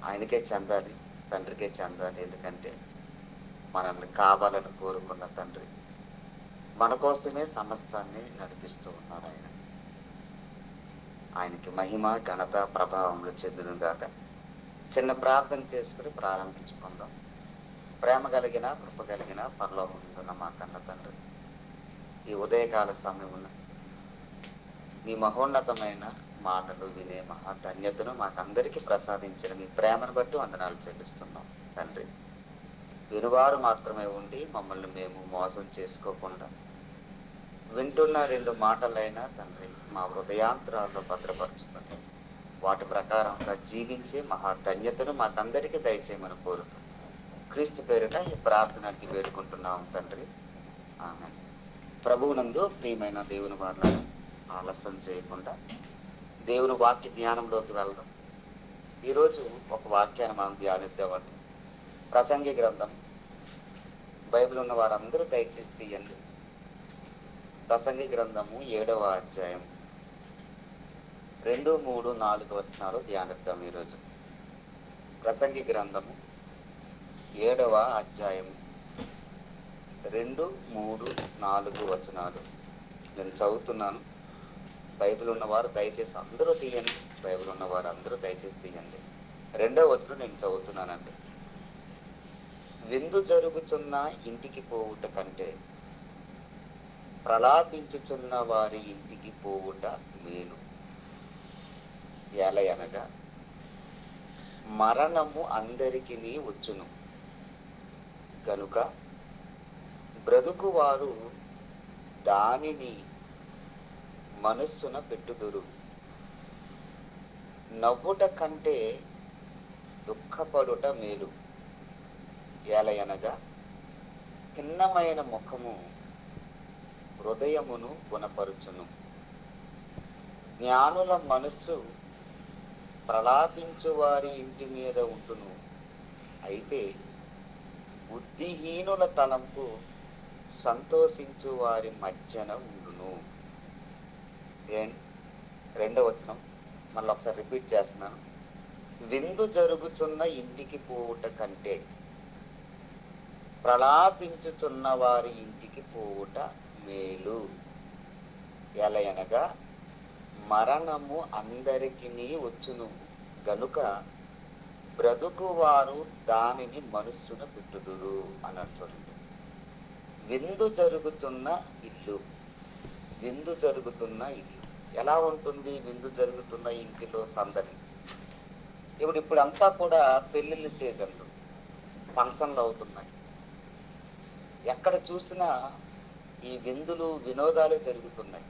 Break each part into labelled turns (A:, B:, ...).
A: ఆయనకే చెందాలి, తండ్రికే చెందాలి. ఎందుకంటే మనల్ని కావాలని కోరుకున్న తండ్రి. మన కోసమే సమస్తాన్ని నడిపిస్తూ ఉన్నాడు ఆయన. ఆయనకి మహిమ, ఘనత, ప్రభావములు చెందునుగాక. చిన్న ప్రార్థన చేసుకుని ప్రారంభించుకుందాం. ప్రేమ కలిగిన, కృప కలిగిన పరలోకమందున్న మా కన్న తండ్రి, ఈ ఉదయకాల సమయమున మీ మహోన్నతమైన మాటలు వినే మహాధన్యతను మాకందరికీ ప్రసాదించిన మీ ప్రేమను బట్టి వందనాలు చెల్లిస్తున్నాం తండ్రి. వినువారు మాత్రమే ఉండి మమ్మల్ని మేము మోసం చేసుకోకుండా వింటున్న 2 మాటలైనా తండ్రి మా హృదయాంతరాల్లో భద్రపరుచుకొని వాటి ప్రకారంగా జీవించే మహాధన్యతను మాకందరికీ దయచేయమని కోరుతూ క్రీస్తు పేరిట ఈ ప్రార్థనకి వేడుకుంటున్నాం తండ్రి. ఆమేన్. ప్రభువునందు ప్రియమైన దేవుని వాళ్ళ ఆలస్యం చేయకుండా దేవుని వాక్య ధ్యానంలోకి వెళ్దాం. ఈరోజు ఒక వాక్యాన్ని మనం ధ్యానిద్దామండి. ప్రసంగి గ్రంథం. బైబిల్ ఉన్న వారందరూ దయచేసి తీయండి. ప్రసంగి గ్రంథము 7వ అధ్యాయం 2, 3, 4 వచనాలు ధ్యానిద్దాం ఈరోజు. ప్రసంగి గ్రంథము 7వ అధ్యాయం 2, 3, 4 వచనాలు నేను చదువుతున్నాను. బైబిల్ ఉన్నవారు దయచేసి అందరూ తీయండి. బైబిల్ ఉన్నవారు అందరూ దయచేసి తీయండి. 2వ వచనం నేను చదువుతున్నానండి. విందు జరుగుచున్న ఇంటికి పోవుట కంటే ప్రలాపించుచున్న వారి ఇంటికి పోవుట మేలు. ఎలయనగా మరణము అందరికీ వచ్చును గనుక బ్రతుకువారు దానిని మనస్సున పెట్టుదురు. నవ్వుట కంటే దుఃఖపడుట మేలు. ఎలయనగా ఖిన్నమైన ముఖము హృదయమును గుణపరుచును. జ్ఞానుల మనస్సు ప్రలాపించు వారి ఇంటి మీద ఉంటును. అయితే బుద్ధిహీనుల తలంపు సంతోషించు వారి మధ్యన ఉండును. 2వ వచనం మళ్ళీ ఒకసారి రిపీట్ చేస్తున్నాను. విందు జరుగుచున్న ఇంటికి పోవుట కంటే ప్రలాపించుచున్న వారి ఇంటికి పోవుట మేలు. ఎలయనగా మరణము అందరికీ వచ్చును గనుక బ్రతుకువారు దానిని మనస్సున పెట్టుదురు అన్నాడు. చూడండి, విందు జరుగుతున్న ఇల్లు. విందు జరుగుతున్న ఇల్లు ఎలా ఉంటుంది? విందు జరుగుతున్న ఇంటిలో సందడి. ఇప్పుడంతా కూడా పెళ్ళిళ్ళ సీజన్లు, ఫంక్షన్లు అవుతున్నాయి. ఎక్కడ చూసినా ఈ విందులు, వినోదాలు జరుగుతున్నాయి.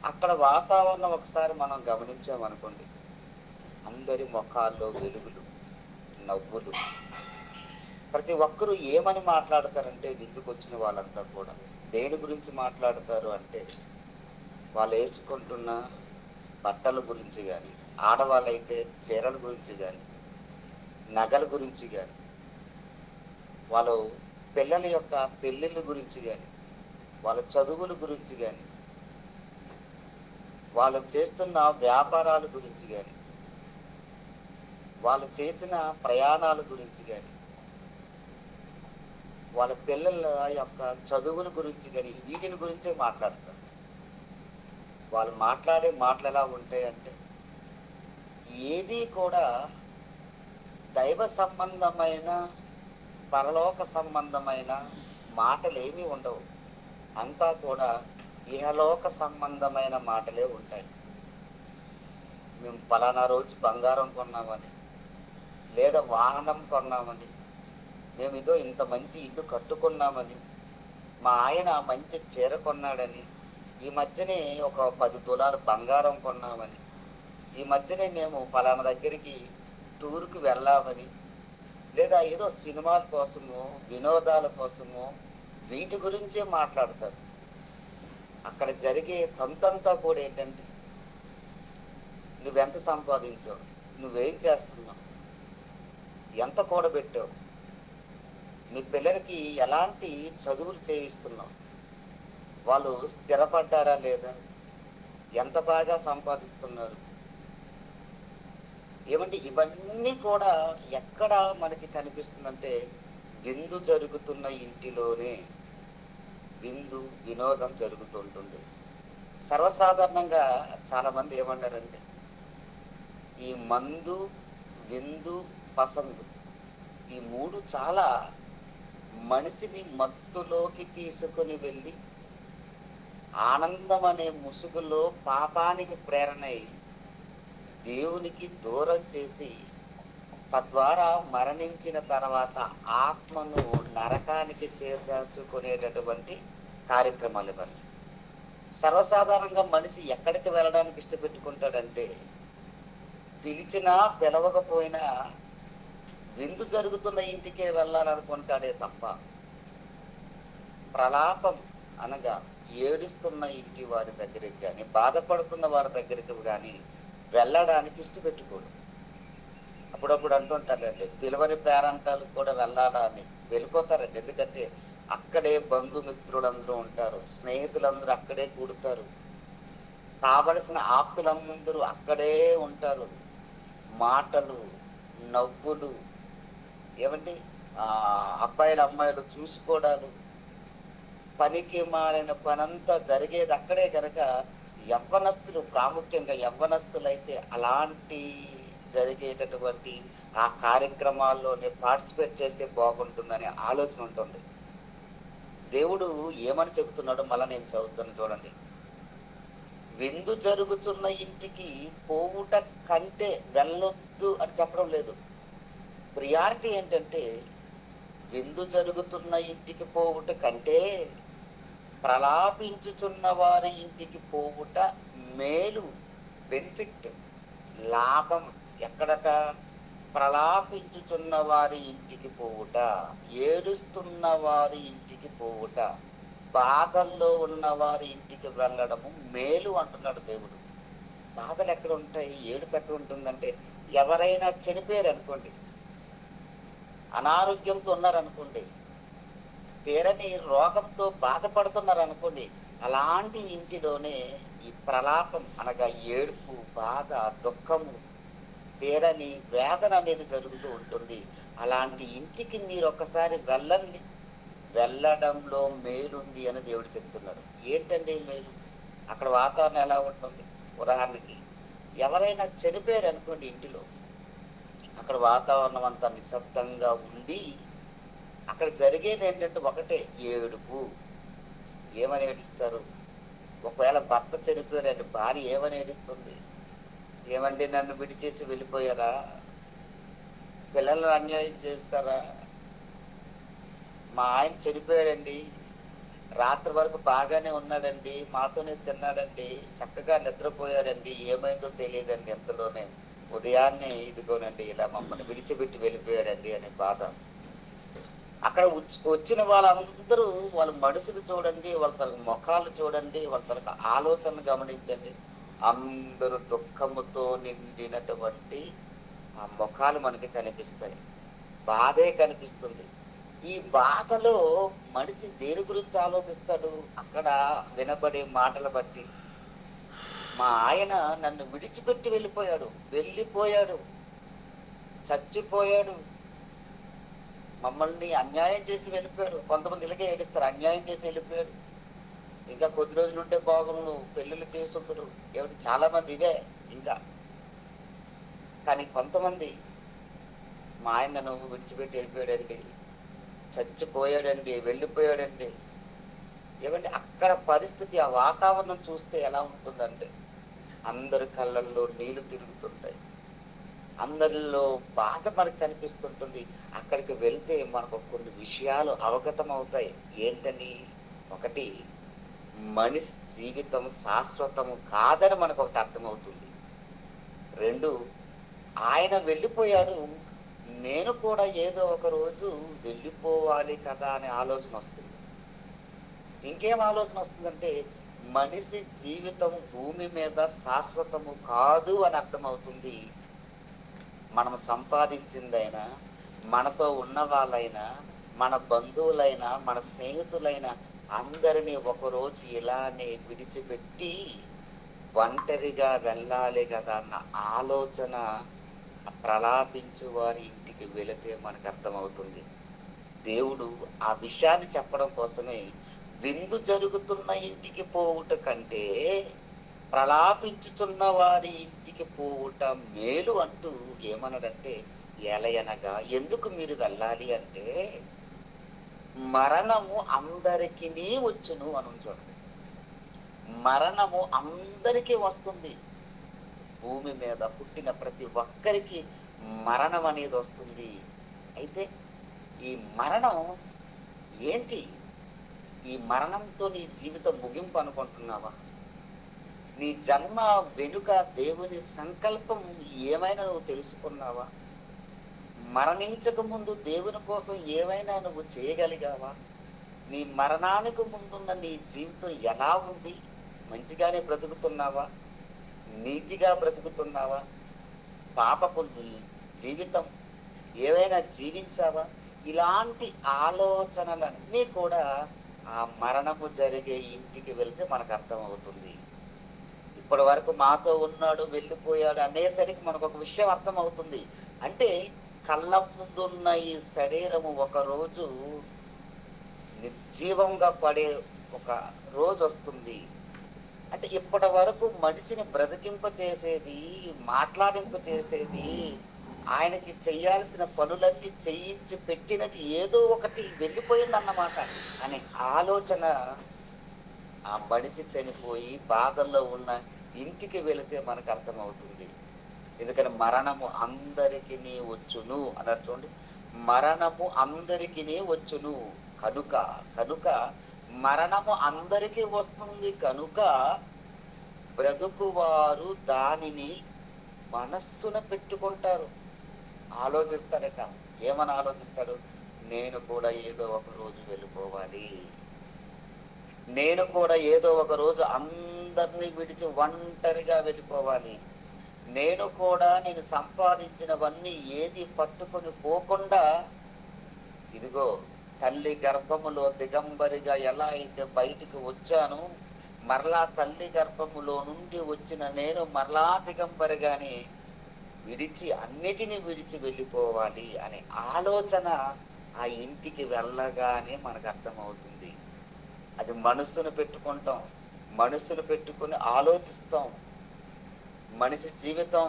A: అక్కడ వాతావరణం ఒకసారి మనం గమనించామనుకోండి, అందరి ముఖాల్లో వెలుగులు, నవ్వులు. ప్రతి ఒక్కరూ ఏమని మాట్లాడతారంటే, విందుకు వచ్చిన వాళ్ళంతా కూడా దేని గురించి మాట్లాడతారు అంటే, వాళ్ళు వేసుకుంటున్న బట్టల గురించి కానీ, ఆడవాళ్ళైతే చీరల గురించి కానీ, నగల గురించి కానీ, వాళ్ళు పిల్లల యొక్క పెళ్ళిళ్ళ గురించి కానీ, వాళ్ళ చదువుల గురించి కానీ, వాళ్ళు చేస్తున్న వ్యాపారాల గురించి కానీ, వాళ్ళు చేసిన ప్రయాణాల గురించి కానీ, వాళ్ళ పిల్లల యొక్క చదువుల గురించి కానీ, వీటిని గురించే మాట్లాడతారు. వాళ్ళు మాట్లాడే మాటలు ఎలా ఉంటాయంటే, ఏది కూడా దైవ సంబంధమైన, పరలోక సంబంధమైన మాటలు ఏమీ ఉండవు. అంతా కూడా ఇహలోక సంబంధమైన మాటలే ఉంటాయి. మేము పలానా రోజు బంగారం కొన్నామని, లేదా వాహనం కొన్నామని, మేము ఇదో ఇంత మంచి ఇల్లు కట్టుకున్నామని, మా ఆయన మంచి చీర కొన్నాడని, ఈ మధ్యనే ఒక 10 తులాలు బంగారం కొన్నామని, ఈ మధ్యనే మేము పలానా దగ్గరికి టూర్కి వెళ్ళామని, లేదా ఏదో సినిమాల కోసమో వినోదాల కోసమో వీటి గురించే మాట్లాడతారు. అక్కడ జరిగే తంతంతా కూడా ఏంటంటే, నువ్వెంత సంపాదించావు, నువ్వేం చేస్తున్నావు, ఎంత కూడబెట్టావు, మీ పిల్లలకి ఎలాంటి చదువులు చేయిస్తున్నావు, వాళ్ళు స్థిరపడ్డారా లేదా, ఎంత బాగా సంపాదిస్తున్నారు, ఏమంటే ఇవన్నీ కూడా ఎక్కడ మనకి కనిపిస్తుందంటే, విందు జరుగుతున్న ఇంటిలోనే విందు, వినోదం జరుగుతుంటుంది. సర్వసాధారణంగా చాలామంది ఏమంటారంటే, ఈ మందు, విందు, పసందు ఈ 3 చాలా మనిషిని మత్తులోకి తీసుకొని వెళ్ళి, ఆనందం అనే ముసుగులో పాపానికి ప్రేరణై, దేవునికి దూరం చేసి, తద్వారా మరణించిన తర్వాత ఆత్మను నరకానికి చేర్చార్చుకునేటటువంటి కార్యక్రమాలు ఇవన్నీ. సర్వసాధారణంగా మనిషి ఎక్కడికి వెళ్ళడానికి ఇష్టపెట్టుకుంటాడంటే, పిలిచినా పిలవకపోయినా విందు జరుగుతున్న ఇంటికే వెళ్ళాలనుకుంటాడే తప్ప, ప్రలాపం అనగా ఏడుస్తున్న ఇంటి వారి దగ్గరికి కానీ, బాధపడుతున్న వారి దగ్గరికి కానీ వెళ్ళడానికి ఇష్టపెట్టుకోడు. అప్పుడప్పుడు అంటుంటారండి, పిలవని పేరంటాలకు కూడా వెళ్ళాలా అని వెళ్ళిపోతారండి. ఎందుకంటే అక్కడే బంధుమిత్రులందరూ ఉంటారు, స్నేహితులందరూ అక్కడే కూడుతారు, కావలసిన ఆప్తులందరూ అక్కడే ఉంటారు. మాటలు, నవ్వులు, ఏమండి అబ్బాయిలు అమ్మాయిలు చూసుకోవడాలు, పనికి మారిన పనంతా జరిగేది అక్కడే కనుక, యవ్వనస్తులు ప్రాముఖ్యంగా యవ్వనస్తులైతే అలాంటి జరిగేటటువంటి ఆ కార్యక్రమాల్లోనే పార్టిసిపేట్ చేస్తే బాగుంటుందనే ఆలోచన ఉంటుంది. దేవుడు ఏమని చెబుతున్నాడో మళ్ళీ నేను చదువుతాను చూడండి. విందు జరుగుతున్న ఇంటికి పోవుట కంటే వెళ్ళొద్దు అని చెప్పడం లేదు. ప్రియారిటీ ఏంటంటే, విందు జరుగుతున్న ఇంటికి పోవుట కంటే ప్రలాపించుచున్న వారి ఇంటికి పోవుట మేలు, బెనిఫిట్, లాభం. ఎక్కడట? ప్రలాపించుచున్న వారి ఇంటికి పోవుట, ఏడుస్తున్న వారి ఇంటికి పోవుట, బాధల్లో ఉన్న వారి ఇంటికి వెళ్ళడము మేలు అంటున్నాడు దేవుడు. బాధలు ఎక్కడ ఉంటాయి, ఏడుపు ఎక్కడ ఉంటుందంటే, ఎవరైనా చనిపోయారు అనుకోండి, అనారోగ్యంతో ఉన్నారనుకోండి, తీరని రోగంతో బాధపడుతున్నారు అనుకోండి, అలాంటి ఇంటిలోనే ఈ ప్రలాపం అనగా ఏడుపు, బాధ, దుఃఖము, తీరని వేదన అనేది జరుగుతూ ఉంటుంది. అలాంటి ఇంటికి మీరు ఒకసారి వెళ్ళండి, వెళ్ళడంలో మేలుంది అని దేవుడు చెప్తున్నాడు. ఏంటండి మేలు? అక్కడ వాతావరణం ఎలా ఉంటుంది? ఉదాహరణకి ఎవరైనా చనిపోయారు అనుకోండి ఇంటిలో, అక్కడ వాతావరణం అంతా నిశ్శబ్దంగా ఉండి, అక్కడ జరిగేది ఏంటంటే ఒకటే ఏడుపు. ఏమని ఏడుస్తారు? ఒకవేళ భర్త చనిపోయారండి, భార్య ఏమని ఏడుస్తుంది? ఏమండి నన్ను విడిచేసి వెళ్ళిపోయారా? పిల్లలను అన్యాయం చేస్తారా? మా ఆయన చనిపోయాడండి, రాత్రి వరకు బాగానే ఉన్నాడండి, మాతోనే తిన్నాడండి, చక్కగా నిద్రపోయాడండి, ఏమైందో తెలియదండి, ఎంతలోనే ఉదయాన్నే ఇదిగోనండి ఇలా మమ్మల్ని విడిచిపెట్టి వెళ్ళిపోయాడండి అనే బాధ. అక్కడ వచ్చిన వాళ్ళందరూ వాళ్ళ మనసులు చూడండి, వాళ్ళ తన ముఖాలు చూడండి, వాళ్ళ తన ఆలోచనలు గమనించండి. అందరూ దుఃఖముతో నిండినటువంటి ఆ ముఖాలు మనకి కనిపిస్తాయి, బాధే కనిపిస్తుంది. ఈ బాధలో మనిషి దేని గురించి ఆలోచిస్తాడు? అక్కడ వినబడే మాటలు బట్టి, మా ఆయన నన్ను విడిచిపెట్టి వెళ్ళిపోయాడు, చచ్చిపోయాడు, మమ్మల్ని అన్యాయం చేసి వెళ్ళిపోయాడు. కొంతమంది ఇలాగే ఏడుస్తారు, అన్యాయం చేసి వెళ్ళిపోయాడు, ఇంకా కొద్ది రోజులు ఉంటే బాగుండు, పెళ్ళిళ్ళు చేసుకుంటారు. ఏమిటి చాలా మంది ఇదే ఇంకా. కానీ కొంతమంది, మా ఆయన నన్ను విడిచిపెట్టి వెళ్ళిపోయాడండి, చచ్చిపోయాడండి, వెళ్ళిపోయాడండి. ఏమంటే అక్కడ పరిస్థితి, ఆ వాతావరణం చూస్తే ఎలా ఉంటుందంటే, అందరి కళ్ళల్లో నీళ్లు తిరుగుతుంటాయి, అందరిలో బాధ మనకు కనిపిస్తుంటుంది. అక్కడికి వెళ్తే మనకు కొన్ని విషయాలు అవగతం అవుతాయి. ఏంటని? ఒకటి, మనిషి జీవితం శాశ్వతము కాదని మనకు ఒకటి అర్థమవుతుంది. 2, ఆయన వెళ్ళిపోయాడు, నేను కూడా ఏదో ఒక రోజు వెళ్ళిపోవాలి కదా అనే ఆలోచన వస్తుంది. ఇంకేం ఆలోచన వస్తుందంటే, మనిషి జీవితం భూమి మీద శాశ్వతము కాదు అని అర్థమవుతుంది. మనం సంపాదించిందైనా, మనతో ఉన్న వాళ్ళైనా, మన బంధువులైనా, మన స్నేహితులైనా అందరినీ ఒకరోజు ఇలానే విడిచిపెట్టి ఒంటరిగా వెళ్ళాలి కదా అన్న ఆలోచన ప్రలాపించు వారి ఇంటికి వెళితే మనకు అర్థమవుతుంది. దేవుడు ఆ విషయాన్ని చెప్పడం కోసమే విందు జరుగుతున్న ఇంటికి పోవుట కంటే ప్రలాపించుచున్న వారి ఇంటికి పోవుట మేలు అంటూ ఏమన్నాడంటే, ఎలయనగా ఎందుకు మీరు వెళ్ళాలి అంటే మరణము అందరికీ వచ్చును అని చూడండి. మరణము అందరికీ వస్తుంది. భూమి మీద పుట్టిన ప్రతి ఒక్కరికి మరణం అనేది వస్తుంది. అయితే ఈ మరణం ఏంటి? ఈ మరణంతో నీ జీవితం ముగింపు అనుకుంటున్నావా? నీ జన్మ వెనుక దేవుని సంకల్పం ఏమైనా నువ్వు తెలుసుకున్నావా? మరణించక ముందు దేవుని కోసం ఏమైనా నువ్వు చేయగలిగావా? నీ మరణానికి ముందున్న నీ జీవితం ఎలా ఉంది? మంచిగానే బ్రతుకుతున్నావా? నీతిగా బ్రతుకుతున్నావా? పాపపు జీవితం ఏవైనా జీవించావా? ఇలాంటి ఆలోచనలన్నీ కూడా ఆ మరణము జరిగే ఇంటికి వెళ్తే మనకు అర్థమవుతుంది. ఇప్పటి వరకు మాతో ఉన్నాడు, వెళ్ళిపోయాడు అనేసరికి మనకు ఒక విషయం అర్థమవుతుంది. అంటే కళ్ళ ముందున్న ఈ శరీరము ఒకరోజు నిర్జీవంగా పడే ఒక రోజు వస్తుంది. అంటే ఇప్పటి వరకు మనిషిని బ్రతికింప చేసేది, మాట్లాడింప చేసేది, ఆయనకి చేయాల్సిన పనులన్నీ చేయించి పెట్టినది ఏదో ఒకటి వెళ్ళిపోయిందన్నమాట అనే ఆలోచన ఆ మనిషి చనిపోయి బాధల్లో ఉన్న ఇంటికి వెళితే మనకు అర్థమవుతుంది. ఎందుకని మరణము అందరికీ వచ్చును అన్నారు చూడండి. మరణము అందరికీ వచ్చును కనుక కనుక మరణము అందరికీ వస్తుంది కనుక బ్రతుకువారు దానిని మనస్సున పెట్టుకుంటారు. ఆలోచిస్తాడట. ఏమని ఆలోచిస్తాడు? నేను కూడా ఏదో ఒక రోజు వెళ్ళిపోవాలి, నేను కూడా ఏదో ఒక రోజు అందరినీ విడిచి ఒంటరిగా వెళ్ళిపోవాలి, నేను కూడా నేను సంపాదించినవన్నీ ఏది పట్టుకొని పోకుండా ఇదిగో తల్లి గర్భములో దిగంబరిగా ఎలా అయితే బయటికి వచ్చాను, మరలా తల్లి గర్భములో నుండి వచ్చిన నేను మరలా దిగంబరిగానే విడిచి అన్నిటినీ విడిచి వెళ్ళిపోవాలి అనే ఆలోచన ఆ ఇంటికి వెళ్ళగానే మనకు అర్థమవుతుంది. అది మనసును పెట్టుకుంటాం, మనసును పెట్టుకుని ఆలోచిస్తాం. మనిషి జీవితం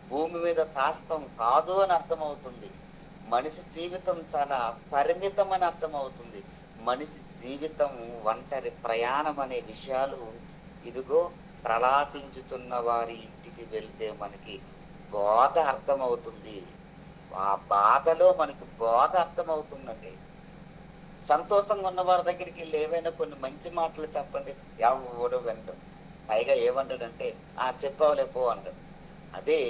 A: భూమి మీద శాస్త్రం కాదు అని అర్థమవుతుంది. మనిషి జీవితం చాలా పరిమితం అని అర్థమవుతుంది. మనిషి జీవితం ఒంటరి ప్రయాణం అనే విషయాలు ఇదిగో ప్రలాపించుచున్న వారి ఇంటికి వెళ్తే మనకి బోధ అర్థమవుతుంది. ఆ బాధలో మనకి బోధ అర్థమవుతుందండి. సంతోషంగా ఉన్న వారి దగ్గరికి వెళ్ళి ఏవైనా కొన్ని మంచి మాటలు చెప్పండి, ఎవడో వెంటాడు. పైగా ఏమంటాడంటే చెప్పవలే పో అంటాడు. అదే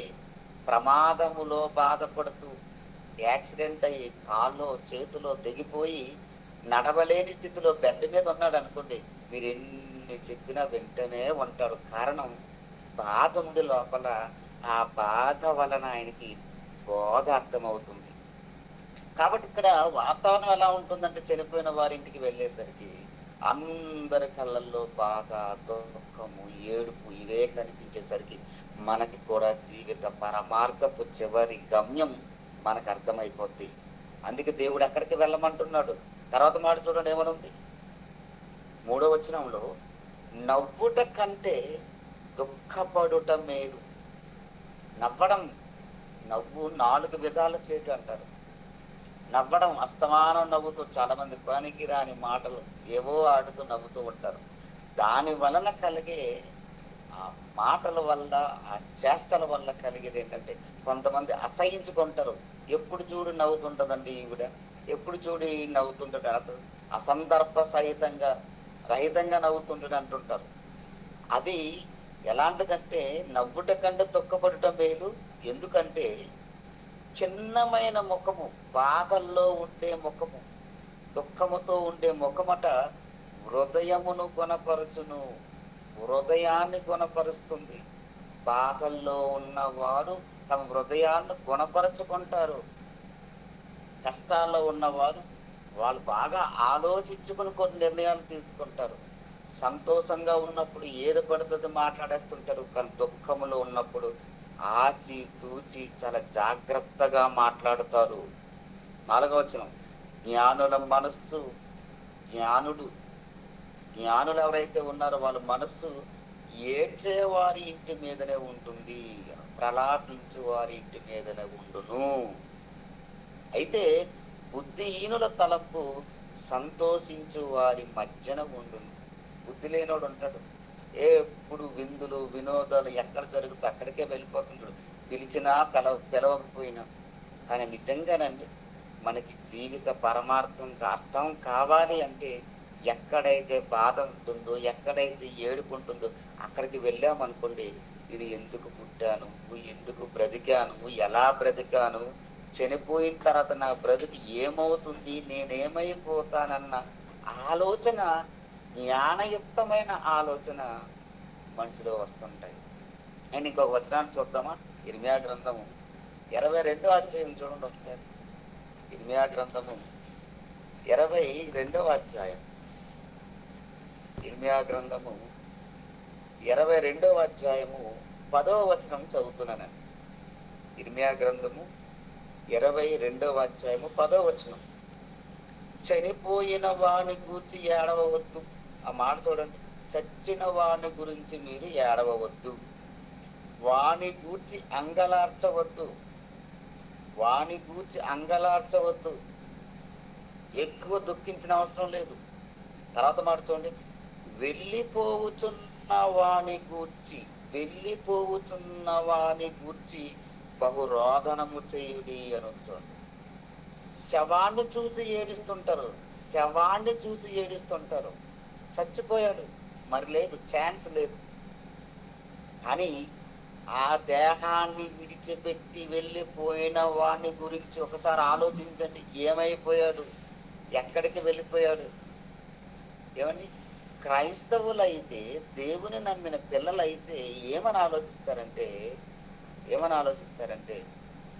A: ప్రమాదములో బాధపడుతూ యాక్సిడెంట్ అయ్యి కాల్లో చేతిలో తెగిపోయి నడవలేని స్థితిలో బెడ్ మీద ఉన్నాడు అనుకోండి, మీరు ఎన్ని చెప్పినా వెంటనే ఉంటాడు. కారణం బాధ ఉంది లోపల. ఆ బాధ వలన ఆయనకి బోధ అర్థమవుతుంది. కాబట్టి ఇక్కడ వాతావరణం ఎలా ఉంటుందంటే, చనిపోయిన వారింటికి వెళ్ళేసరికి అందరి కళ్ళల్లో బాధ, దుఃఖము, ఏడుపు ఇవే కనిపించేసరికి మనకి కూడా జీవిత పరమార్థపు చివరి గమ్యం మనకు అర్థమైపోద్ది. అందుకే దేవుడు ఎక్కడికి వెళ్ళమంటున్నాడు. తర్వాత మాట చూడండి ఏమనుంది 3వ వచనంలో, నవ్వుట కంటే దుఃఖపడుట మేలు. నవ్వు 4 విధాల చేటు అంటారు. నవ్వడం, అస్తమానం నవ్వుతూ, చాలా మంది పనికి రాని మాటలు ఏవో ఆడుతూ నవ్వుతూ ఉంటారు. దాని వలన కలిగే ఆ మాటల వల్ల, ఆ చేష్టల వల్ల కలిగేది ఏంటంటే, కొంతమంది అసహించుకుంటారు. ఎప్పుడు చూడు నవ్వుతుంటదండి ఈవిడ, ఎప్పుడు చూడు ఈ నవ్వుతుంటాడు, అసందర్భ రహితంగా నవ్వుతుంటాడు అంటుంటారు. అది ఎలాంటిదంటే, నవ్వుట కంటే దుఃఖపడుట మేలు. ఎందుకంటే చిన్నమైన ముఖము, బాధల్లో ఉండే ముఖము, దుఃఖముతో ఉండే ముఖమట హృదయమును గుణపరచును, హృదయాన్ని గుణపరుస్తుంది. బాధల్లో ఉన్నవారు తమ హృదయాన్ని గుణపరచుకుంటారు. కష్టాల్లో ఉన్నవారు వాళ్ళు బాగా ఆలోచించుకుని కొన్ని నిర్ణయాలు తీసుకుంటారు. సంతోషంగా ఉన్నప్పుడు ఏది పడుతుంది మాట్లాడేస్తుంటారు, కానీ దుఃఖములో ఉన్నప్పుడు ఆచి తూచి చాలా జాగ్రత్తగా మాట్లాడుతారు. 4వ వచనం, జ్ఞానుల మనస్సు, జ్ఞానుడు జ్ఞానులు ఎవరైతే ఉన్నారో వాళ్ళ మనస్సు ఏడ్చే వారి ఇంటి మీదనే ఉంటుంది, ప్రలాపించు వారి ఇంటి మీదనే ఉండును. అయితే బుద్ధిహీనుల తలంపు సంతోషించు వారి మధ్యన ఉండును. బుద్ధి లేనోడు ఉంటాడు, ఎప్పుడు విందులు వినోదాలు ఎక్కడ జరుగుతూ అక్కడికే వెళ్ళిపోతుంటాడు, పిలిచినా పిలవకపోయినా. కానీ నిజంగానండి, మనకి జీవిత పరమార్థంగా అర్థం కావాలి అంటే ఎక్కడైతే బాధ ఉంటుందో, ఎక్కడైతే ఏడుపు ఉంటుందో అక్కడికి వెళ్ళామనుకోండి, ఇది ఎందుకు పుట్టాను, ఎందుకు బ్రతికాను, ఎలా బ్రతికాను, చనిపోయిన తర్వాత నా బ్రతుకు ఏమవుతుంది, నేనేమైపోతానన్న ఆలోచన, జ్ఞానయుక్తమైన ఆలోచన మనసులో వస్తుంటాయి. అండ్ ఇంకొక వచనాన్ని చూద్దామా? ఇర్మియా గ్రంథము 22వ అధ్యాయం చూడండి ఒకసారి. ఇర్మియా గ్రంథము 22వ అధ్యాయం. ఇర్మియా గ్రంథము 22వ అధ్యాయము 10వ వచనం చదువుతున్నానండి. ఇర్మియా గ్రంథము 22వ అధ్యాయము 10వ వచనం. చనిపోయిన వాని గూర్చి ఏడవవద్దు. ఆ మాట చూడండి, చచ్చిన వాని గురించి మీరు ఏడవవద్దు, వాని గూర్చి అంగలార్చవద్దు, వాని గూర్చి అంగలార్చవద్దు. ఎక్కువ దుఃఖించిన అవసరం లేదు. తర్వాత మాట చూడండి, వెళ్ళిపోవుచున్న వాని గూర్చి, వెళ్ళిపోవుచున్న వాని గూర్చి బహురోదనము చేయుడి అని చూడండి. శవాన్ని చూసి ఏడుస్తుంటారు, శవాన్ని చూసి ఏడుస్తుంటారు. చచ్చిపోయాడు, మరి లేదు, ఛాన్స్ లేదు. అని ఆ దేహాన్ని విడిచిపెట్టి వెళ్ళిపోయిన వాని గురించి ఒకసారి ఆలోచించండి. ఏమైపోయాడు, ఎక్కడికి వెళ్ళిపోయాడు? ఏమండి, క్రైస్తవులైతే, దేవుని నమ్మిన పిల్లలైతే ఏమని ఆలోచిస్తారంటే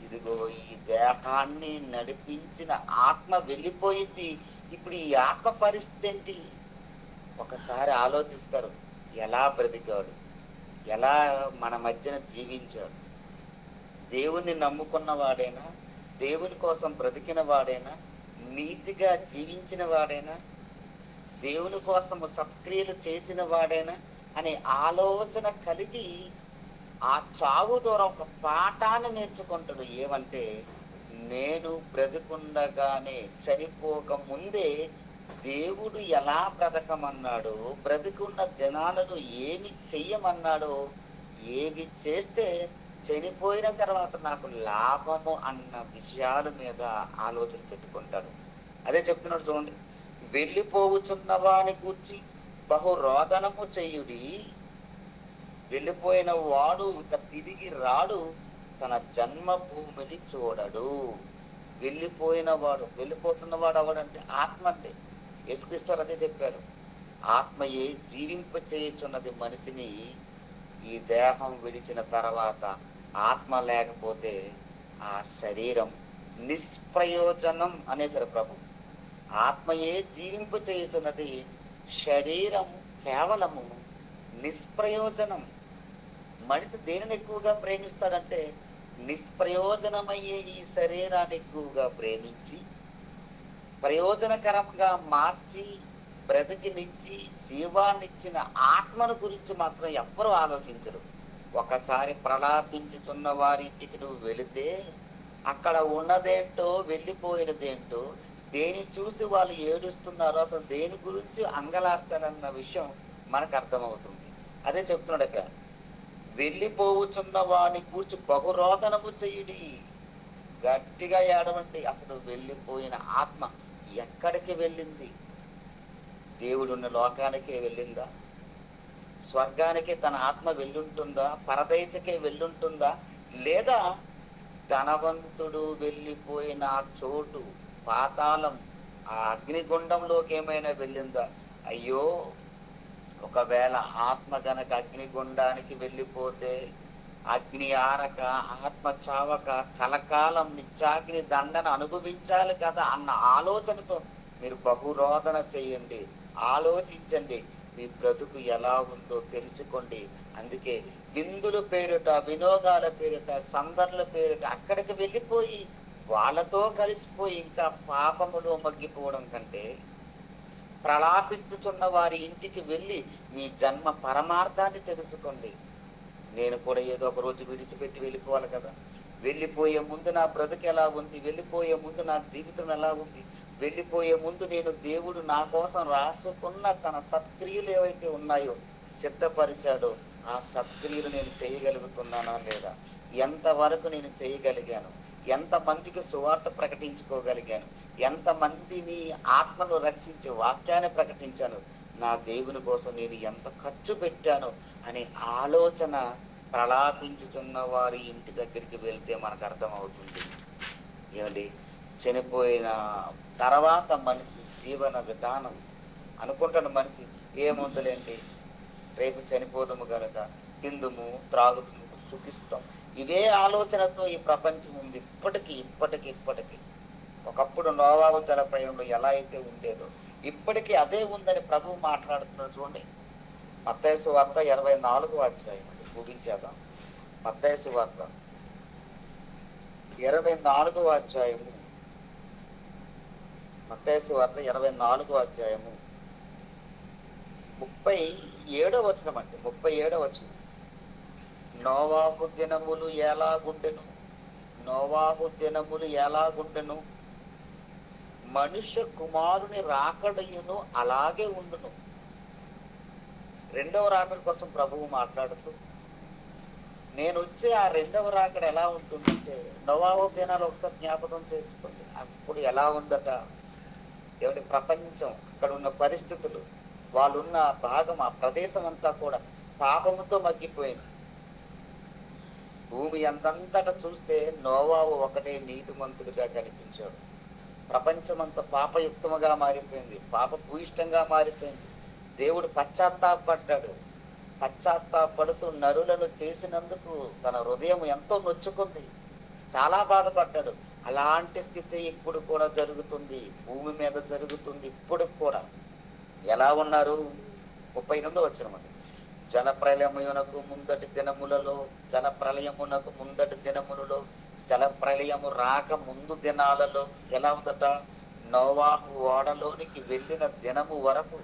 A: ఇదిగో ఈ దేహాన్ని నడిపించిన ఆత్మ వెళ్ళిపోయింది, ఇప్పుడు ఈ ఆత్మ పరిస్థితి ఏంటి? ఒకసారి ఆలోచిస్తారు, ఎలా బ్రతికాడు, ఎలా మన మధ్యన జీవించాడు, దేవుణ్ణి నమ్ముకున్న వాడేనా, దేవుని కోసం బ్రతికిన వాడేనా, నీతిగా జీవించిన వాడేనా, దేవుని కోసము సత్క్రియలు చేసిన వాడేనా అనే ఆలోచన కలిగి ఆ చావు ద్వారా ఒక పాఠాన్ని నేర్చుకుంటాడు. ఏమంటే, నేను బ్రతికుండగానే, చనిపోక ముందే దేవుడు ఎలా బ్రతకమన్నాడో, బ్రతికున్న దినాలను ఏమి చెయ్యమన్నాడో, ఏమి చేస్తే చనిపోయిన తర్వాత నాకు లాభము అన్న విషయాల మీద ఆలోచన పెట్టుకుంటాడు. అదే చెప్తున్నాడు చూడండి, వెళ్ళిపోవుచున్న వాని గూర్చి బహురోదనము చెయ్యుడి. వెళ్ళిపోయిన వాడు ఇక తిరిగి రాడు, తన జన్మభూమిని చూడడు. వెళ్ళిపోతున్నవాడు ఎవడంటే ఆత్మ. అంటే యేసుక్రీస్తు అదే చెప్పారు, ఆత్మయే జీవింప చేయుచున్నది మనిషిని. ఈ దేహం విడిచిన తర్వాత ఆత్మ లేకపోతే ఆ శరీరం నిష్ప్రయోజనం అనేసారు ప్రభు. ఆత్మయే జీవింప చేయుచున్నది, శరీరం కేవలము నిష్ప్రయోజనం. మనిషి దేనిని ఎక్కువగా ప్రేమిస్తాడంటే నిష్ప్రయోజనమయ్యే ఈ శరీరాన్ని ఎక్కువగా ప్రేమించి, ప్రయోజనకరంగా మార్చి బ్రతికినిచ్చి జీవాన్నిచ్చిన ఆత్మను గురించి మాత్రం ఎవ్వరూ ఆలోచించరు. ఒకసారి ప్రలాపించుచున్న వారింటికి నువ్వు వెళితే అక్కడ ఉన్నదేంటో, వెళ్ళిపోయినదేంటో, దేని చూసి వాళ్ళు ఏడుస్తున్నారో, అసలు దేని గురించి అంగలార్చాలన్న విషయం మనకు అర్థమవుతుంది. అదే చెప్తున్నాడు ఇక్కడ, వెళ్ళిపోవుచున్న వాని కూర్చు బహురోదనము చెయ్యుడి. గట్టిగా ఏడవండి. అసలు వెళ్ళిపోయిన ఆత్మ ఎక్కడికి వెళ్ళింది? దేవుడున్న లోకానికే వెళ్ళిందా? స్వర్గానికి తన ఆత్మ వెళ్ళుంటుందా? పరదేశకే వెళ్ళుంటుందా? లేదా ధనవంతుడు వెళ్ళిపోయిన చోటు పాతాళం, ఆ అగ్నిగుండంలోకి ఏమైనా వెళ్ళిందా? అయ్యో, ఒకవేళ ఆత్మ గనక అగ్నిగుండానికి వెళ్ళిపోతే అగ్ని ఆరక, ఆత్మ చావక, కలకాలం నిత్యాగ్ని దండన అనుభవించాలి కదా అన్న ఆలోచనతో మీరు బహురోదన చేయండి, ఆలోచించండి, మీ బ్రతుకు ఎలా ఉందో తెలుసుకోండి. అందుకే విందుల పేరిట, వినోదాల పేరిట, సందర్ల పేరిట అక్కడికి వెళ్ళిపోయి వాళ్ళతో కలిసిపోయి ఇంకా పాపములో మగ్గిపోవడం కంటే, ప్రలాపించుచున్న వారి ఇంటికి వెళ్ళి మీ జన్మ పరమార్థాన్ని తెలుసుకోండి. నేను కూడా ఏదో ఒక రోజు విడిచిపెట్టి వెళ్ళిపోవాలి కదా. వెళ్ళిపోయే ముందు నా బ్రతుకు ఎలా ఉంది, వెళ్ళిపోయే ముందు నా జీవితం ఎలా ఉంది, వెళ్ళిపోయే ముందు నేను దేవుడు నా కోసం రాసుకున్న తన సత్క్రియలు ఏవైతే ఉన్నాయో, సిద్ధపరిచాడో ఆ సత్క్రియలు నేను చేయగలుగుతున్నానా లేదా, ఎంతవరకు నేను చేయగలిగాను, ఎంతమందికి సువార్త ప్రకటించుకోగలిగాను, ఎంతమందిని ఆత్మను రక్షించి వాక్యాన్ని ప్రకటించాను, నా దేవుని కోసం నేను ఎంత ఖర్చు పెట్టాను అనే ఆలోచన ప్రలాపించుచున్న వారి ఇంటి దగ్గరికి వెళ్తే మనకు అర్థమవుతుంది. ఏమండి, చనిపోయిన తర్వాత మనిషి జీవన విధానం అనుకుంటున్న మనిషి ఏముందులేండి, రేపు చనిపోదము గనక తిందుము, త్రాగుదుము, సుఖిస్తాం, ఇవే ఆలోచనతో ఈ ప్రపంచం ఉంది ఇప్పటికి. ఒకప్పుడు నోవాహు జలప్రయంలో ఎలా అయితే ఉండేదో ఇప్పటికీ అదే ఉందని ప్రభువు మాట్లాడుతున్నాడు. చూడండి, మత్తయి సువార్త 24వ అధ్యాయం ముగించాక. మత్తయి సువార్త 24వ అధ్యాయము, మత్తయి సువార్త 24వ అధ్యాయము 37వ వచనం అండి. 37వ వచనం, నోవాహు దినములు ఎలాగుండెను, మనుష్య కుమారుని రాకడయును అలాగే ఉండును. రెండవ రాకడ కోసం ప్రభువు మాట్లాడుతూ, నేను వచ్చే ఆ రెండవ రాకడ ఎలా ఉంటుందంటే, నోవాహు దినాలు ఒకసారి జ్ఞాపకం చేసుకోండి. అప్పుడు ఎలా ఉందట, ఏమిటి ప్రపంచం, అక్కడ ఉన్న పరిస్థితులు, వాళ్ళున్న భాగం, ఆ ప్రదేశం అంతా కూడా పాపముతో మగ్గిపోయింది. భూమి అంతంతట చూస్తే నోవాహు ఒకటే నీతిమంతుడిగా కనిపించాడు. ప్రపంచమంతా పాపయుక్తముగా మారిపోయింది, పాప భూయిష్టంగా మారిపోయింది. దేవుడు పశ్చాత్తాపడుతూ నరులను చేసినందుకు తన హృదయం ఎంతో నొచ్చుకుంది, చాలా బాధపడ్డాడు. అలాంటి స్థితి ఇప్పుడు కూడా జరుగుతుంది, భూమి మీద జరుగుతుంది ఇప్పుడు కూడా. ఎలా ఉన్నారు? 38వ వచనం, జలప్రలయమునకు ముందటి దినములలో, జలప్రలయము రాక ముందు దినాలలో ఎలా ఉందట, నోవాహు ఓడలోనికి వెళ్ళిన దినము వరకు,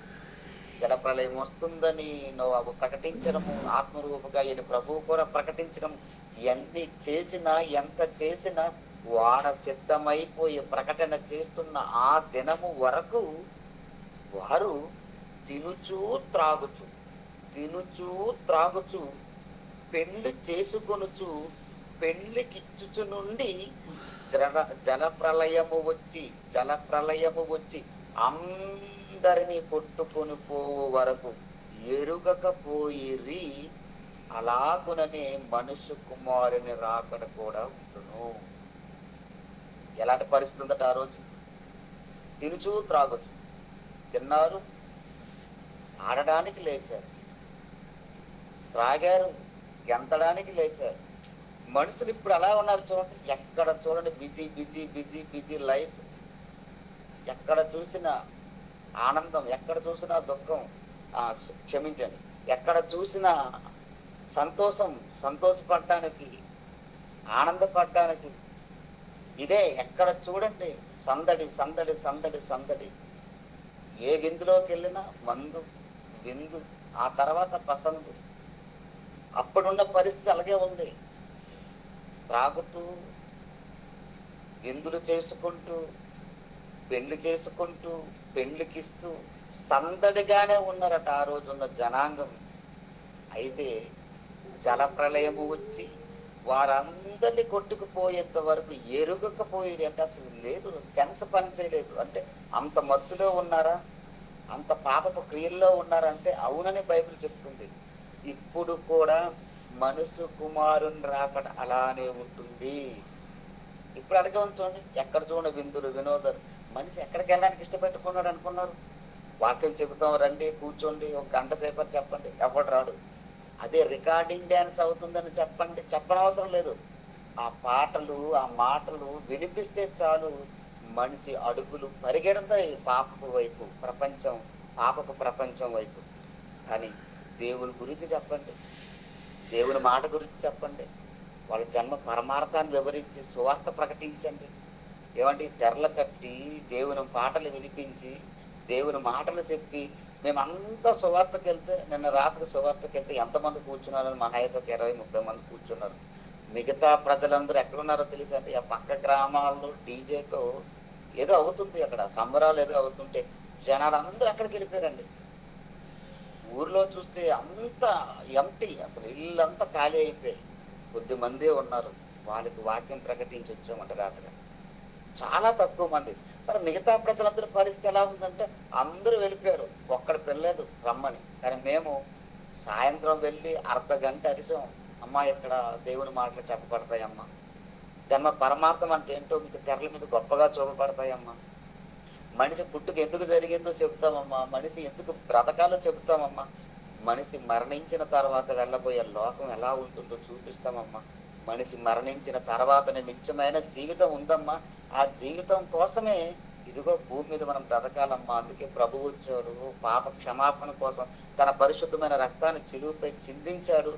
A: జలప్రలయం వస్తుందని నోవాహు ప్రకటించడము, ఆత్మరూపుగా ఈయన ప్రభువు కూడా ప్రకటించడం, ఎన్ని చేసినా ఎంత చేసినా ఓడ సిద్ధమైపోయి ప్రకటన చేస్తున్న ఆ దినము వరకు వారు తినుచూ త్రాగుచు పెళ్లి చేసుకొనుచు పెళ్లికిచ్చుచు నుండి జలప్రలయము వచ్చి అందరినీ కొట్టుకొని పోవు వరకు ఎరుగకపోయిరి. అలాగుననే మనుష్య కుమారుని రాకడ కూడా ఉండును. ఎలాంటి పరిస్థితి ఉందట ఆ రోజు? తినుచు త్రాగుచు, తిన్నారు, ఆడడానికి లేచారు, త్రాగారు, గెంతడానికి లేచారు. మనుషులు ఇప్పుడు అలా ఉన్నారు చూడండి. ఎక్కడ చూడండి బిజీ లైఫ్. ఎక్కడ చూసినా ఆనందం, ఎక్కడ చూసినా దుఃఖం, క్షమించండి, ఎక్కడ చూసినా సంతోషపడటానికి, ఆనందపడటానికి ఇదే. ఎక్కడ చూడండి సందడి. ఏ విందులోకి వెళ్ళినా మందు, విందు, ఆ తర్వాత పసందు. అప్పుడున్న పరిస్థితి అలాగే ఉంది. త్రాగుతూ, విందులు చేసుకుంటూ, పెళ్లికిస్తూ సందడిగానే ఉన్నారట ఆ రోజున్న జనాంగం. అయితే జలప్రలయము వచ్చి వారందరినీ కొట్టుకుపోయేంత వరకు ఎరుగకపోయేది అసలు లేదు, సెన్స్ పని చేయలేదు. అంటే అంత మత్తులో ఉన్నారా, అంత పాపపు క్రియల్లో ఉన్నారంటే అవునని బైబిల్ చెప్తుంది. ఇప్పుడు కూడా మనుషు కుమారుని రాకడ అలానే ఉంటుంది. ఇప్పుడు అడిగే ఉంచండి, ఎక్కడ చూడండి విందులు, వినోదాలు. మనిషి ఎక్కడికి వెళ్ళడానికి ఇష్టపెట్టుకున్నాడు అనుకున్నారు? వాక్యం చెబుతాం, రండి కూర్చోండి, ఒక గంట సేపటి చెప్పండి, ఎవడు రాడు. అదే రికార్డింగ్ డ్యాన్స్ అవుతుందని చెప్పనవసరం లేదు. ఆ పాటలు, ఆ మాటలు వినిపిస్తే చాలు, మనిషి అడుగులు పరిగెడతాయి పాపపు వైపు, పాపపు ప్రపంచం వైపు. కానీ దేవుని గురించి చెప్పండి, దేవుని మాట గురించి చెప్పండి. వాళ్ళ జన్మ పరమార్థాన్ని వివరించి సువార్త ప్రకటించండి. ఏమండి, తెరలు కట్టి దేవుని పాటలు వినిపించి దేవుని మాటలు చెప్పి మేమంతా సువార్తకి వెళ్తే, నిన్న రాత్రి సువార్తకి వెళ్తే ఎంతమంది కూర్చున్నారు? మహా అయితే ఒక 20-30 మంది కూర్చున్నారు. మిగతా ప్రజలందరూ ఎక్కడున్నారో తెలుసా అండి? ఆ పక్క గ్రామాల్లో డీజేతో ఏదో అవుతుంది, అక్కడ సంబరాలు ఏదో అవుతుంటే జనాలందరూ అక్కడికి వెళ్ళిపోయారండి. ఊర్లో చూస్తే అంతా ఎంటీ, అసలు ఇల్లంతా ఖాళీ అయిపోయి కొద్ది మందే ఉన్నారు. వాళ్ళకి వాక్యం ప్రకటించి వచ్చామంట రాత్రి. చాలా తక్కువ మంది. మరి మిగతా ప్రజలందరి పరిస్థితి ఎలా ఉందంటే అందరూ వెళ్ళిపోయారు. ఒక్కడు పిల్లలేదు రమ్మని. కానీ మేము సాయంత్రం వెళ్ళి అర్ధగంట అరిసాం. అమ్మా, ఇక్కడ దేవుని మాటలు చెప్పబడతాయమ్మా. జన్మ పరమార్థం అంటే ఏంటో మీకు తెరల మీద గొప్పగా చూపబడతాయమ్మా. మనిషి పుట్టుక ఎందుకు జరిగిందో చెబుతామమ్మా. మనిషి ఎందుకు బ్రతకాలో చెబుతామమ్మా. మనిషి మరణించిన తర్వాత వెళ్ళబోయే లోకం ఎలా ఉంటుందో చూపిస్తామమ్మా. మనిషి మరణించిన తర్వాతనే నిత్యమైన జీవితం ఉందమ్మా. ఆ జీవితం కోసమే ఇదిగో భూమి మీద మనం బ్రతకాలమ్మా. అందుకే ప్రభువు వచ్చాడు, పాప క్షమాపణ కోసం తన పరిశుద్ధమైన రక్తాన్ని చిలువపై చిందించాడు.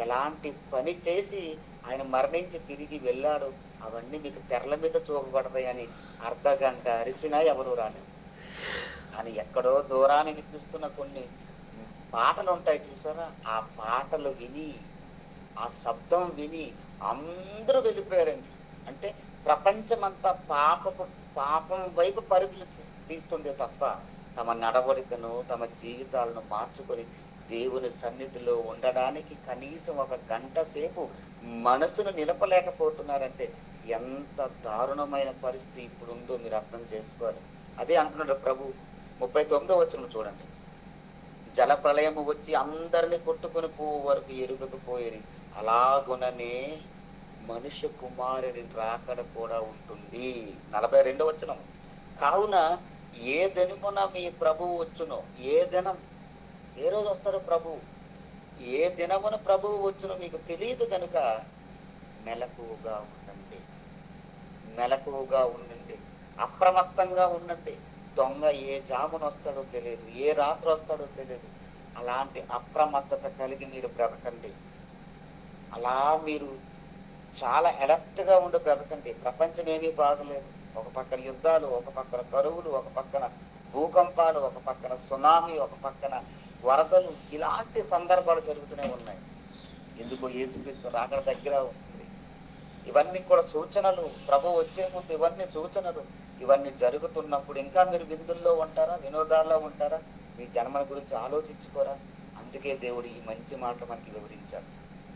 A: ఎలాంటి పని చేసి ఆయన మరణించి తిరిగి వెళ్ళాడు, అవన్నీ మీకు తెరల మీద చూపబడతాయని అర్ధగంట అరిచినా ఎవరు రాలేదు. కానీ ఎక్కడో దూరాన్ని వినిపిస్తున్న కొన్ని పాటలు ఉంటాయి చూసారా, ఆ పాటలు విని, ఆ శబ్దం విని అందరూ వెళ్ళిపోయారండి. అంటే ప్రపంచమంతా పాపం వైపు పరుగులు తీస్తుంది తప్ప తమ నడవడికను, తమ జీవితాలను మార్చుకొని దేవుని సన్నిధిలో ఉండడానికి కనీసం ఒక గంట సేపు మనసును నిలపలేకపోతున్నారంటే ఎంత దారుణమైన పరిస్థితి ఇప్పుడు ఉందో మీరు అర్థం చేసుకోవాలి. అదే అంటున్నాడు ప్రభు. 39వ వచనం చూడండి. జల ప్రళయము వచ్చి అందరిని కొట్టుకొని పోవు వరకు ఎరుగకపోయేది, అలాగుననే మనుష్య కుమారుని రాకడ కూడా ఉంటుంది. 42వ వచనం. కావున ఏ దినమున మీ ప్రభువు వచ్చునో, ఏ దినం, ఏ రోజు వస్తాడో ప్రభువు, ఏ దినమున ప్రభువు వచ్చునో మీకు తెలియదు కనుక మెలకువగా ఉండండి. మెలకువగా ఉండండి, అప్రమత్తంగా ఉండండి. దొంగ ఏ జామున వస్తాడో తెలియదు, ఏ రాత్రి వస్తాడో తెలియదు. అలాంటి అప్రమత్తత కలిగి మీరు బ్రతకండి. అలా మీరు చాలా అలర్ట్గా ఉండి బ్రతకండి. ప్రపంచం ఏమీ బాగలేదు. ఒక పక్కన యుద్ధాలు, ఒక పక్కన కరువులు, ఒక పక్కన భూకంపాలు, ఒక పక్కన సునామీ, ఒక పక్కన వరదలు, ఇలాంటి సందర్భాలు జరుగుతూనే ఉన్నాయి. ఎందుకో యేసుక్రీస్తు రాకడ దగ్గర ఉంటుంది. ఇవన్నీ కూడా సూచనలు. ప్రభు వచ్చే ముందు ఇవన్నీ సూచనలు. ఇవన్నీ జరుగుతున్నప్పుడు ఇంకా మీరు విందుల్లో ఉంటారా, వినోదాల్లో ఉంటారా? మీ జన్మల గురించి ఆలోచించుకోరా? అందుకే దేవుడు ఈ మంచి మాటలు మనకి వివరించాడు.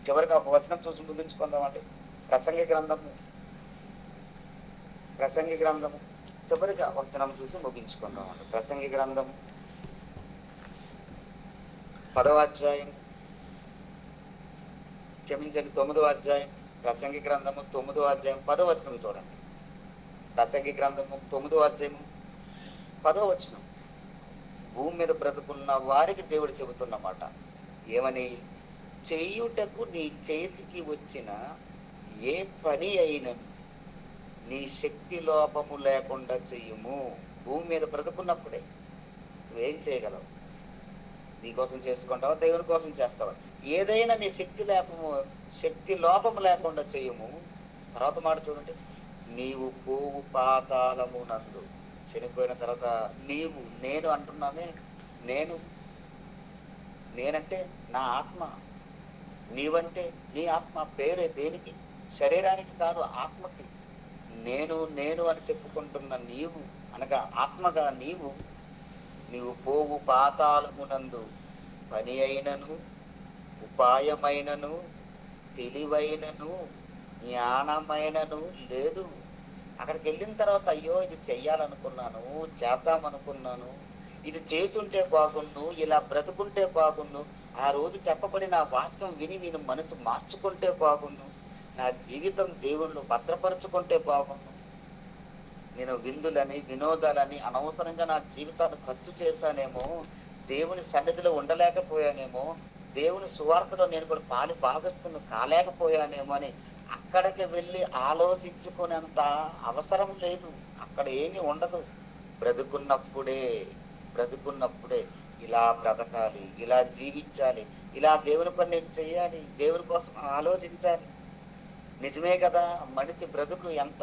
A: చివరికి ఒక వచనం చూసి ముగించుకుందామండి. ప్రసంగి గ్రంథము చివరిగా వచనం చూసి ముగించుకుందామండి. ప్రసంగి గ్రంథము 10వ అధ్యాయం, క్షమించండి 9వ అధ్యాయం. ప్రసంగి గ్రంథము 9వ అధ్యాయం 10వ వచనం చూడండి. ప్రసంగి గ్రంథము 9వ అధ్యాయము 10వ వచనం. భూమి మీద బ్రతుకున్న వారికి దేవుడు చెబుతున్నమాట ఏమని? చేయుటకు నీ చేతికి వచ్చిన ఏ పని అయినను నీ శక్తి లోపము లేకుండా చెయ్యము. భూమి మీద బ్రతుకున్నప్పుడే నువ్వేం చేయగలవు? నీకోసం చేసుకుంటావా, దేవుని కోసం చేస్తావా? ఏదైనా నీ శక్తి లోపము లేకుండా చెయ్యము. తర్వాత మాట చూడండి. నీవు పోవు పాతాళము నందు, చనిపోయిన తర్వాత నేను అంటున్నానే, నేనంటే నా ఆత్మ, నీవంటే నీ ఆత్మ. పేరే దేనికి? శరీరానికి కాదు, ఆత్మకి. నేను అని చెప్పుకుంటున్న నీవు అనగా ఆత్మగా నీవు పోవు పాతాళమునందు పని అయినను, ఉపాయమైనను, తెలివైనను, జ్ఞానమైనను లేదు. అక్కడికి వెళ్ళిన తర్వాత అయ్యో ఇది చెయ్యాలనుకున్నాను, చేద్దామనుకున్నాను, ఇది చేసుంటే బాగుండు, ఇలా బ్రతుకుంటే బాగుండు, ఆ రోజు చెప్పబడిన వాక్యం విని నేను మనసు మార్చుకుంటే బాగుండు, నా జీవితం దేవుళ్ళు భద్రపరుచుకుంటే బాగుండు, నేను విందులని వినోదాలని అనవసరంగా నా జీవితాన్ని ఖర్చు చేశానేమో, దేవుని సన్నిధిలో ఉండలేకపోయానేమో, దేవుని సువార్తలో నేను కూడా పాలు భాగస్తును కాలేకపోయానేమో అని అక్కడికి వెళ్ళి ఆలోచించుకునేంత అవసరం లేదు. అక్కడ ఏమీ ఉండదు. బ్రతుకున్నప్పుడే ఇలా బ్రతకాలి, ఇలా జీవించాలి, ఇలా దేవుని పని నేను చేయాలి, దేవుని కోసం ఆలోచించాలి. నిజమే కదా! మనిషి బ్రతుకు ఎంత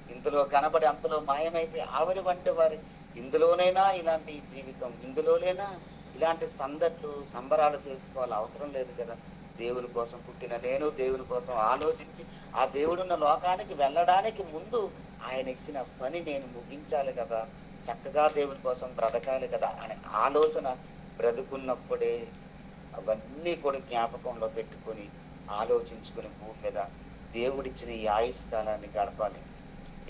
A: ఇందులో కనబడి అంతలో మాయమైపోయి ఆవిరి వంటి వారి ఇందులోనైనా ఇలాంటి జీవితం, ఇందులోనైనా ఇలాంటి సందడ్లు, సంబరాలు చేసుకోవాలి అవసరం లేదు కదా! దేవుని కోసం పుట్టిన నేను దేవుని కోసం ఆలోచించి, ఆ దేవుడున్న లోకానికి వెళ్ళడానికి ముందు ఆయన ఇచ్చిన పని నేను ముగించాలి కదా! చక్కగా దేవుని కోసం బ్రతకాలి కదా! అనే ఆలోచన బ్రతుకున్నప్పుడే అవన్నీ కూడా జ్ఞాపకంలో పెట్టుకొని, ఆలోచించుకొని భూమి మీద దేవుడిచ్చిన ఈ ఆయుష్కాలాన్ని గడపాలి.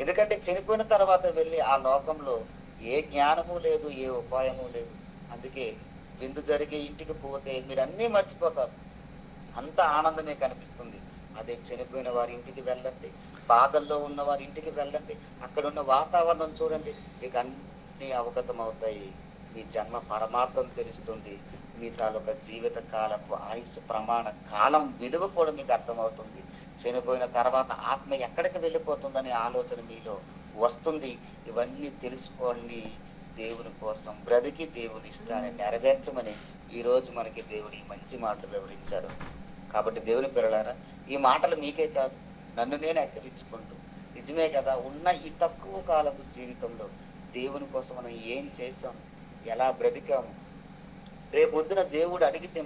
A: ఎందుకంటే చనిపోయిన తర్వాత వెళ్ళి ఆ లోకంలో ఏ జ్ఞానము లేదు, ఏ ఉపాయము లేదు. అందుకే విందు జరిగే ఇంటికి పోతే మీరన్నీ మర్చిపోతారు. అంత ఆనందమే కనిపిస్తుంది. అదే చనిపోయిన వారి ఇంటికి వెళ్ళండి. బాధల్లో ఉన్న వారి ఇంటికి వెళ్ళండి. అక్కడున్న వాతావరణం చూడండి. మీకు అన్నీ అవగతమవుతాయి. మీ జన్మ పరమార్థం తెలుస్తుంది. మీ తాలూకా జీవిత కాలపు ఆయుస్సు ప్రమాణ కాలం విలువ కూడా మీకు అర్థమవుతుంది. చనిపోయిన తర్వాత ఆత్మ ఎక్కడికి వెళ్ళిపోతుందనే ఆలోచన మీలో వస్తుంది. ఇవన్నీ తెలుసుకోండి. దేవుని కోసం బ్రతికి దేవుని ఇష్టాన్ని నెరవేర్చమని ఈరోజు మనకి దేవుడు ఈ మంచి మాటలు వివరించాడు. కాబట్టి దేవుని పిల్లలారా, ఈ మాటలు మీకే కాదు, నన్ను నేను హెచ్చరించుకుంటూ, నిజమే కదా, ఉన్న ఈ తక్కువ కాలపు జీవితంలో దేవుని కోసం మనం ఏం చేసాం, ఎలా బ్రతికాము, రేపొద్దున దేవుడు అడిగితే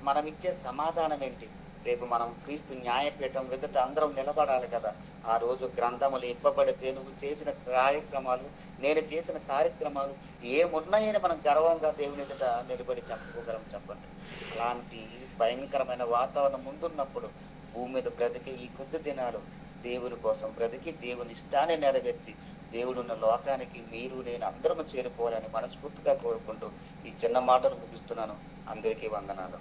A: మనం ఇచ్చే సమాధానం ఏంటి? రేపు మనం క్రీస్తు న్యాయపీఠం ఎదుట అందరం నిలబడాలి కదా! ఆ రోజు గ్రంథములు ఇవ్వబడితే నువ్వు చేసిన కార్యక్రమాలు, నేను చేసిన కార్యక్రమాలు ఏమున్నాయని మనం గర్వంగా దేవుని ఎదుట నిలబడి చెప్పుకోగలం చెప్పండి. అలాంటి భయంకరమైన వాతావరణం ముందున్నప్పుడు భూమి మీద బ్రతికే ఈ కొద్ది దినాలు దేవుని కోసం బ్రతికి దేవుని ఇష్టాన్ని నెరవేర్చి దేవుడున్న లోకానికి మీరు నేను అందరం చేరిపోవాలని మనస్ఫూర్తిగా కోరుకుంటూ ఈ చిన్న మాటలు ముగిస్తున్నాను. అందరికీ వందనాలు.